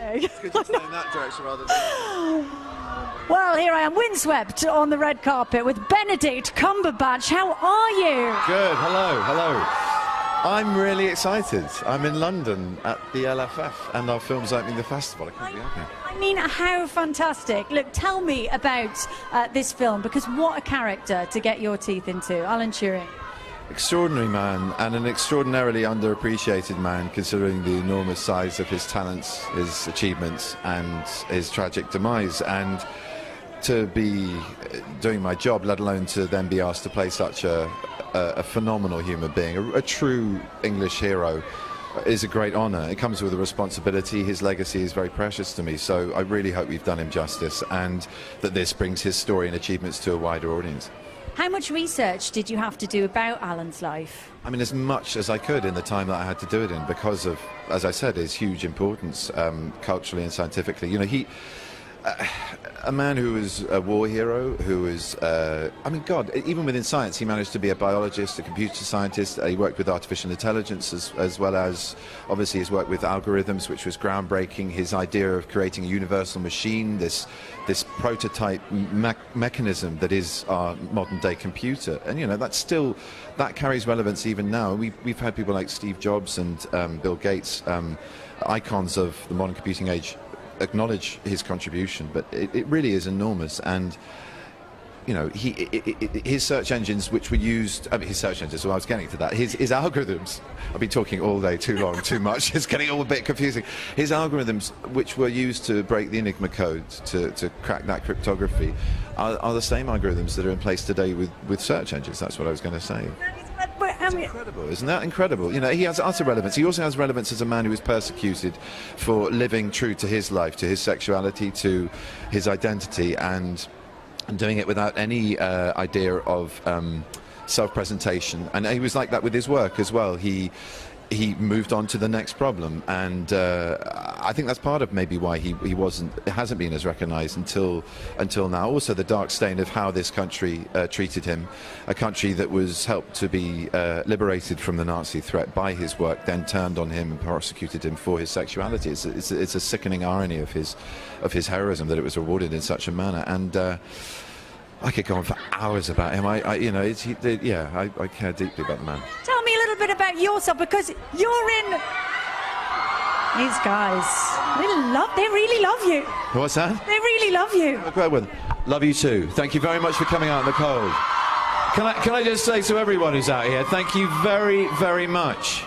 It's good to stay in that direction rather than... Well, here I am, windswept on the red carpet with Benedict Cumberbatch. How are you? Good, hello. I'm really excited. I'm in London at the LFF and our film's opening the festival. I couldn't be happier. I mean, how fantastic. Look, tell me about this film, because what a character to get your teeth into. Alan Turing. Extraordinary man, and an extraordinarily underappreciated man considering the enormous size of his talents, his achievements and his tragic demise. And to be doing my job, let alone to then be asked to play such a phenomenal human being, a true English hero, is a great honour. It comes with a responsibility. His legacy is very precious to me, so I really hope we've done him justice and that this brings his story and achievements to a wider audience. How much research did you have to do about Alan's life? I mean, as much as I could in the time that I had to do it in, because of, as I said, his huge importance culturally and scientifically. You know, a man who was a war hero, who was, I mean, God, even within science, he managed to be a biologist, a computer scientist. He worked with artificial intelligence as well as, obviously, his work with algorithms, which was groundbreaking. His idea of creating a universal machine, this prototype mechanism that is our modern-day computer. And, you know, that carries relevance even now. We've had people like Steve Jobs and Bill Gates, icons of the modern computing age, acknowledge his contribution, but it really is enormous. And you know, his search engines, which were used, I mean, his search engines, so I was getting to that, his algorithms, I've been talking all day too long, too much, it's getting all a bit confusing. His algorithms, which were used to break the Enigma code, to crack that cryptography, are the same algorithms that are in place today with search engines. That's what I was going to say. It's incredible, isn't that incredible? You know, he has utter relevance. He also has relevance as a man who was persecuted for living true to his life, to his sexuality, to his identity, and doing it without any idea of self-presentation. And he was like that with his work as well. He moved on to the next problem, and I think that's part of maybe why he hasn't been as recognised until now. Also, the dark stain of how this country treated him, a country that was helped to be liberated from the Nazi threat by his work, then turned on him and prosecuted him for his sexuality. It's a sickening irony of his heroism that it was rewarded in such a manner. And I could go on for hours about him. I care deeply about the man. Tell me a little bit about yourself, because you're in. These guys, they really love you. What's that? They really love you. Well, love you too. Thank you very much for coming out in the cold. Can I just say to everyone who's out here, thank you very, very much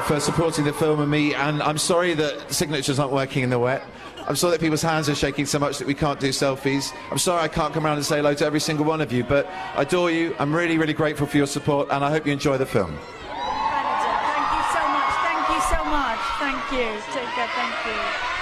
for supporting the film and me. And I'm sorry that signatures aren't working in the wet. I'm sorry that people's hands are shaking so much that we can't do selfies. I'm sorry I can't come around and say hello to every single one of you, but I adore you. I'm really, really grateful for your support, and I hope you enjoy the film. Thank you so much. Thank you so much. Thank you. Take care. Thank you.